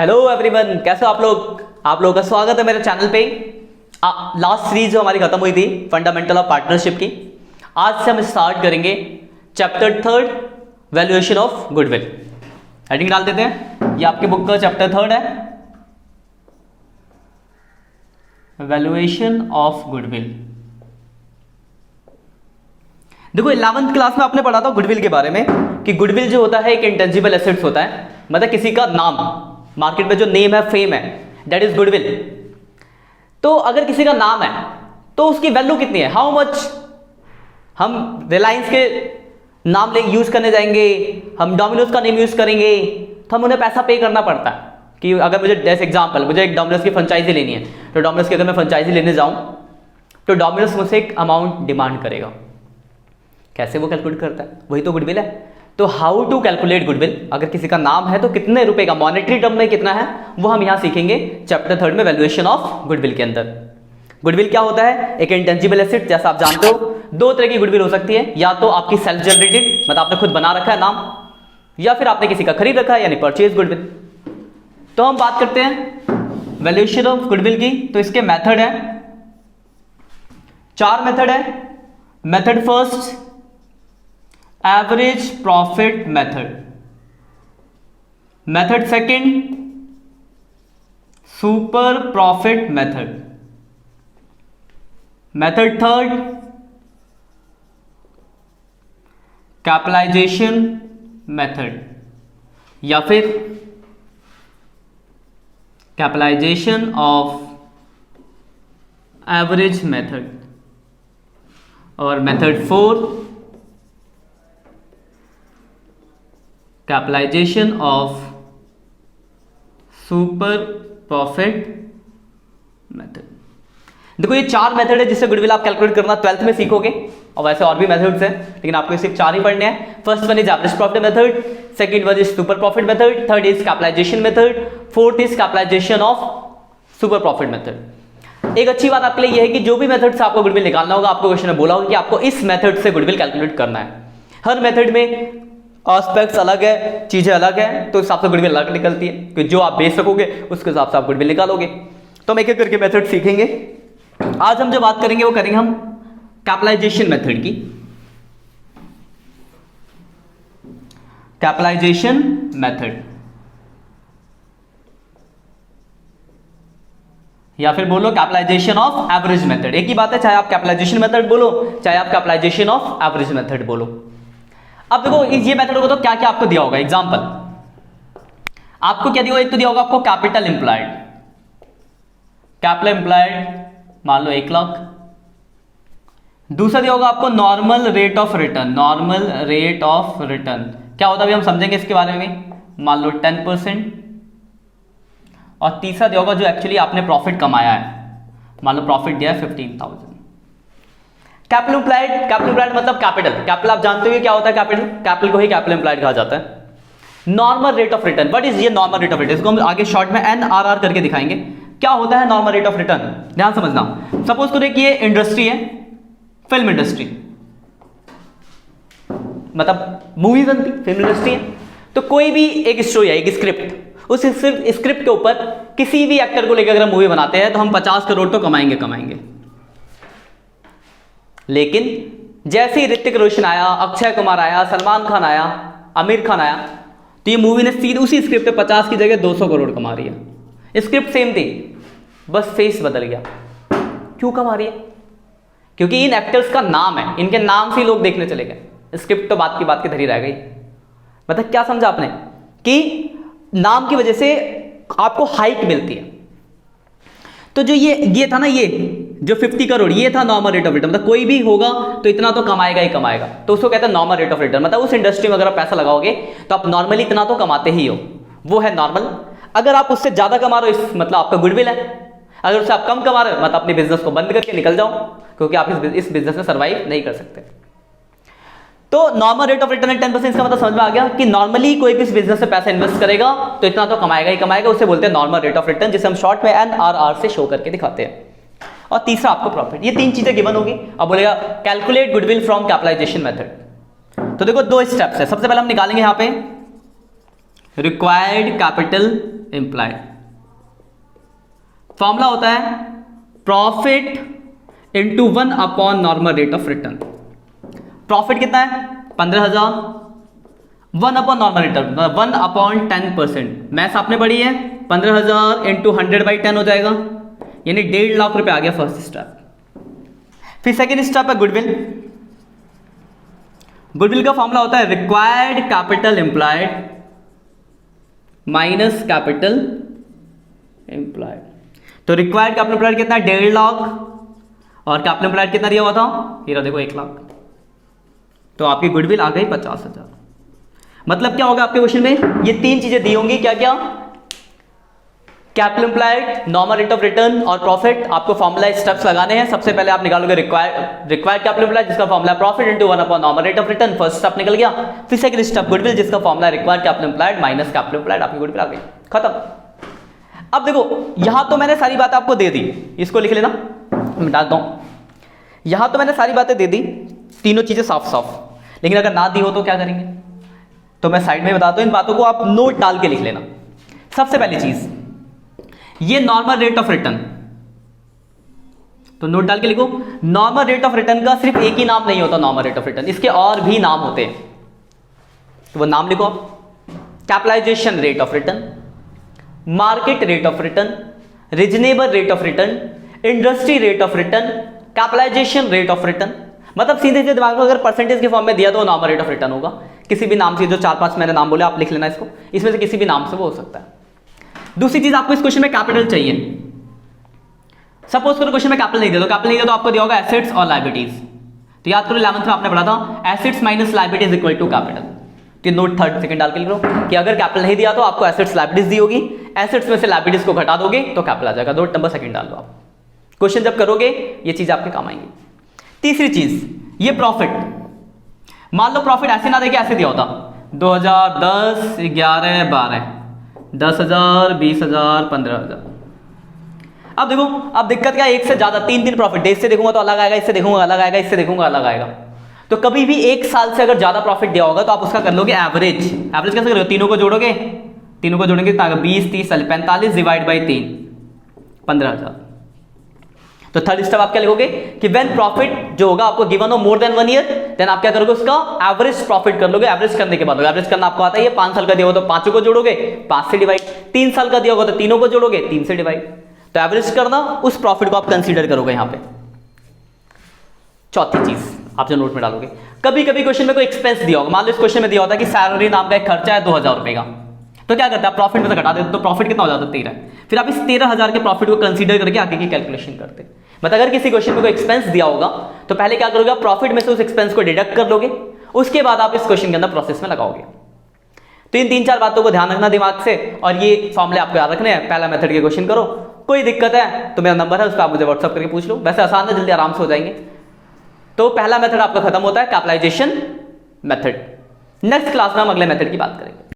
Hello everyone, कैसे हो आप लोग। आप लोगों का स्वागत है मेरे चैनल पे। लास्ट सीरीज जो हमारी खत्म हुई थी फंडामेंटल ऑफ पार्टनरशिप की, आज से हम स्टार्ट करेंगे chapter 3 valuation of goodwill. Heading डाल देते हैं, ये आपकी बुक का चैप्टर 3 है, वैल्यूएशन ऑफ गुडविल। देखो 11th क्लास में आपने पढ़ा था गुडविल के बारे में कि गुडविल जो होता है एक इंटेंजिबल एसेट्स होता है, मतलब किसी का नाम, मार्केट में जो नेम है, फेम है, दैट इज गुडविल। तो अगर किसी का नाम है तो उसकी वैल्यू कितनी है, हाउ मच। हम रिलायंस के नाम ले यूज करने जाएंगे, हम डोमिनोज का नेम यूज करेंगे, तो हम उन्हें पैसा पे करना पड़ता है कि अगर मुझे जैसे एग्जांपल मुझे एक डोमिनोज की फ्रेंचाइजी लेनी है, तो डोमिनोज की अगर मैं फ्रेंचाइजी लेने जाऊं तो डोमिनोज मुझसे एक अमाउंट डिमांड करेगा। कैसे वो कैलकुलेट करता है, वही तो गुडविल है। तो हाउ टू कैलकुलेट गुडविल, अगर किसी का नाम है तो कितने रुपए का, मॉनेटरी टर्म में कितना है, वो हम यहां सीखेंगे चैप्टर 3 में वैल्यूएशन ऑफ गुडविल के अंदर। गुडविल क्या होता है, एक इंटेंजिबल एसेट। जैसा आप जानते हो दो तरह की गुडविल हो सकती है, या तो आपकी सेल्फ जनरेटेड, मतलब आपने खुद बना रखा है नाम, या फिर आपने किसी का खरीद रखा है यानी परचेज गुडविल। तो हम बात करते हैं वैल्यूएशन ऑफ गुडविल की। तो इसके मेथड है, 4 मेथड है। Method first average profit method, method second super profit method, method third capitalisation method, या फिर कैपिटलाइजेशन ऑफ एवरेज मेथड, और method 4 capitalisation of super profit method. देखो ये 4 मेथड है जिससे गुडविल आप कैलकुलेट करना 12th में सीखोगे, और वैसे और भी मेथड्स हैं लेकिन आपको सिर्फ 4 ही पढ़ने हैं। First one is average profit method, second one is super profit method, third is capitalisation method, fourth is capitalisation of super profit method. एक अच्छी बात आपके लिए यह है कि जो भी मेथड से आपको गुडविल निकालना होगा, आपको क्वेश्चन में बोला होगा कि आपको इस मेथड से गुडविल कैलकुलेट करना है। हर मेथड में एस्पेक्ट्स अलग है, चीजें अलग है, तो इस हिसाब से गुडविल अलग निकलती है कि जो आप बेच सकोगे उसके हिसाब से आप गुडविल निकालोगे। तो हम एक एक करके मेथड सीखेंगे। आज हम जो बात करेंगे वो करेंगे हम कैपिटलाइजेशन मेथड की। कैपिटलाइजेशन मेथड, या फिर बोलो कैपिटलाइजेशन ऑफ एवरेज मेथड, एक ही बात है, चाहे आप कैपिटलाइजेशन मेथड बोलो चाहे आप कैपिटलाइजेशन ऑफ एवरेज मेथड बोलो। अब देखो ये मेथड होगा तो क्या क्या आपको दिया होगा, एग्जांपल आपको क्या दिया होगा, एक तो दिया होगा आपको कैपिटल एम्प्लॉयड, कैपिटल एम्प्लॉयड मान लो 1 लाख। दूसरा दिया होगा आपको normal rate of return, normal rate of return क्या होता है अभी हम समझेंगे इसके बारे में, मान लो 10%। और तीसरा दिया होगा जो एक्चुअली आपने प्रॉफिट कमाया है, मान लो प्रॉफिट दिया है 15,000। कैपिटल एम्प्लॉयड, कैपिटल एम्प्लॉयड मतलब कैपिटल आप जानते हो क्या होता है, कैपिटल को ही कैपिटल एम्प्लॉयड कहा जाता है। Normal rate of return, what is ये नॉर्मल रेट ऑफ रिटर्न, इसको हम आगे शॉर्ट में NRR करके दिखाएंगे क्या होता है नॉर्मल रेट ऑफ रिटर्न। ध्यान समझना, सपोज करो कि ये इंडस्ट्री है, फिल्म इंडस्ट्री, मतलब मूवी बनती, फिल्म इंडस्ट्री है, तो कोई भी एक स्टोरी है, एक स्क्रिप्ट, उस स्क्रिप्ट के ऊपर किसी भी एक्टर को लेकर अगर मूवी बनाते हैं तो हम 50 करोड़ तो कमाएंगे। लेकिन जैसे ही ऋतिक रोशन आया, अक्षय कुमार आया, सलमान खान आया, आमिर खान आया, तो ये मूवी ने सीधे उसी स्क्रिप्ट पे 50 की जगह 200 करोड़ कमा रही है। स्क्रिप्ट सेम थी, बस फेस बदल गया। क्यों कमा रही है, क्योंकि इन एक्टर्स का नाम है, इनके नाम से लोग देखने चले गए, स्क्रिप्ट तो बात की धरी रह गई। मतलब क्या समझा आपने कि नाम की वजह से आपको हाइट मिलती है। तो जो ये था ना, ये जो 50 करोड़ ये था नॉर्मल रेट ऑफ रिटर्न, मतलब कोई भी होगा तो इतना तो कमाएगा ही कमाएगा, तो उसको कहते हैं नॉर्मल रेट ऑफ रिटर्न। मतलब उस इंडस्ट्री में अगर आप पैसा लगाओगे तो आप नॉर्मली इतना तो कमाते ही हो, वो है नॉर्मल। अगर आप उससे ज्यादा कमा रहे हो मतलब आपका गुडविल है, अगर उससे आप कम कमा रहे हो मतलब अपने बिजनेस को बंद करके निकल जाओ, क्योंकि आप इस बिजनेस में सर्वाइव नहीं कर सकते। तो नॉर्मल रेट ऑफ रिटर्न है 10%, इसका मतलब समझ में आ गया कि नॉर्मली कोई भी इस बिजनेस में पैसा इन्वेस्ट करेगा तो इतना तो कमाएगा ही कमाएगा, उसे बोलते हैं नॉर्मल रेट ऑफ रिटर्न, जिसे हम शॉर्ट में NRR से शो करके दिखाते हैं। और तीसरा आपको प्रॉफिट। ये 3 चीजें गिवन होगी। अब बोलेगा calculate goodwill from capitalisation method. तो देखो 2 स्टेप्स है। सबसे पहले हम निकालेंगे यहां पे रिक्वायर्ड कैपिटल एम्प्लॉयड। फॉर्मूला होता है profit into 1 upon normal rate of return. Profit कितना है 15,000, 1 upon normal return 1 upon 10%। Maths आपने पढ़ी है, 15,000 इंटू 100/10 हो जाएगा, यानी 1.5 लाख रुपए आ गया फर्स्ट स्टेप। फिर सेकेंड स्टेप है गुडविल। गुडविल का फॉर्मूला होता है required capital employed minus capital employed. तो रिक्वायर्ड कैपिटल एम्प्लॉयड कितना है 1.5 लाख, और कैपिटल एम्प्लॉयड कितना दिया हुआ था, ये देखो 1 लाख। तो आपकी गुडविल आ गई 50,000। मतलब क्या होगा आपके क्वेश्चन में, ये 3 चीजें दी होंगी, क्या क्या, capital employed, normal rate of return और प्रॉफिट। आपको फॉर्मूला स्टेप्स लगाने हैं। सबसे पहले आप निकालोगे रिक्वायर्ड कैपिटल एम्प्लॉयड जिसका formula profit into 1 upon normal rate of return, first step निकल गया। फिर सेकंड स्टेप गुडविल जिसका formula required capital employed minus capital employed, आपकी गुडविल आ गई, खत्म। अब देखो यहां तो मैंने सारी बातें आपको दे दी, इसको लिख लेना, मैं डालता हूं। यहां तो मैंने सारी बातें दे दी, तीनों चीजें साफ साफ, लेकिन अगर ना दी हो तो क्या करेंगे, तो मैं साइड में बताता हूं, इन बातों को आप नोट डाल के लिख लेना। सबसे पहली चीज, ये नॉर्मल रेट ऑफ रिटर्न, तो नोट डाल के लिखो, नॉर्मल रेट ऑफ रिटर्न का सिर्फ एक ही नाम नहीं होता नॉर्मल रेट ऑफ रिटर्न, इसके और भी नाम होते हैं, तो वो नाम लिखो। Capitalisation rate of return, market rate of return, reasonable rate of return, industry rate of return, capitalisation rate of return. मतलब सीधे सीधे दिमाग में अगर परसेंटेज के फॉर्म में दिया तो नॉर्मल रेट ऑफ रिटर्न होगा। किसी भी नाम से, जो 4-5 मैंने नाम बोले आप लिख लेना इसको, इसमें से किसी भी नाम से वो हो सकता है। दूसरी चीज, आपको इस क्वेश्चन में कैपिटल चाहिए। सपोज करो क्वेश्चन में कैपिटल नहीं दिया, तो कैपिटल नहीं दिया तो आपको दिया होगा एसेट्स और लायबिलिटीज। तो याद करो 11th में आपने पढ़ा था assets minus liabilities equal to capital. तो नोट थर्ड सेकंड डाल के लिख लो कि अगर कैपिटल नहीं दिया तो आपको एसेट्स लायबिलिटीज दी होगी, एसेट्स में से लायबिलिटीज को घटा दोगे तो कैपिटल आ जाएगा। नोट नंबर सेकंड डाल लो आप, क्वेश्चन जब करोगे ये चीज आपके काम आएंगी। तीसरी चीज, ये प्रॉफिट, मान लो प्रॉफिट ऐसे ना देके ऐसे दिया होता 2010, 11, 12, 10,000, 20,000, 15,000। अब देखो, अब दिक्कत क्या है, एक से ज्यादा 3 प्रॉफिट, इससे देखूंगा तो अलग आएगा, इससे देखूंगा अलग आएगा, इससे देखूंगा अलग आएगा। तो कभी भी एक साल से अगर ज्यादा प्रॉफिट दिया होगा तो आप उसका कर लोगे एवरेज। एवरेज कैसे करोगे, तीनों को जोड़ोगे, तीनों को जोड़ेंगे 20, 30, 45 डिवाइड बाई 3, 15,000। तो थर्ड स्टेप आप क्या लिखोगे कि व्हेन प्रॉफिट जो होगा आपको गिवन हो मोर देन 1 ईयर, देन आप क्या करोगे उसका एवरेज प्रॉफिट कर लोगे। एवरेज करने के बाद, एवरेज करना आपको आता है, 5 साल का दिया होगा तो 5 को जोड़ोगे, 5 से डिवाइड, 3 साल का दिया होगा तो तीनों को जोड़ोगे, 3 से डिवाइड। तो एवरेज करना, उस प्रॉफिट को आप कंसीडर करोगे यहां पे। चौथी चीज आप जो नोट में डालोगे, कभी कभी क्वेश्चन में कोई एक्सपेंस दिया होगा, मान लो इस क्वेश्चन में दिया होता है कि सैलरी नाम का एक खर्चा है 2,000 रुपए का, तो क्या करते हैं आप प्रॉफिट में से घटा देते, तो प्रॉफिट कितना हो जाता है 13। फिर आप इस 13,000 के प्रॉफिट को कंसीडर करके आगे की कैलकुलेशन करते। मतलब अगर किसी क्वेश्चन में कोई एक्सपेंस दिया होगा तो पहले क्या करोगे आप प्रॉफिट में से उस एक्सपेंस को डिडक्ट कर लोगे, उसके बाद आप इस क्वेश्चन के अंदर प्रोसेस में लगाओगे। तो इन 3-4 बातों को ध्यान रखना दिमाग से, और ये फॉर्मूले आपको याद रखने हैं। पहला मेथड के क्वेश्चन करो, कोई दिक्कत है तो मेरा नंबर है, उस पर आप मुझे व्हाट्सअप करके पूछ लो, वैसे आसान है, जल्दी आराम से हो जाएंगे। तो पहला मेथड आपका खत्म होता है, कैपिटलाइजेशन मेथड। नेक्स्ट क्लास में हम अगले मेथड की बात करेंगे।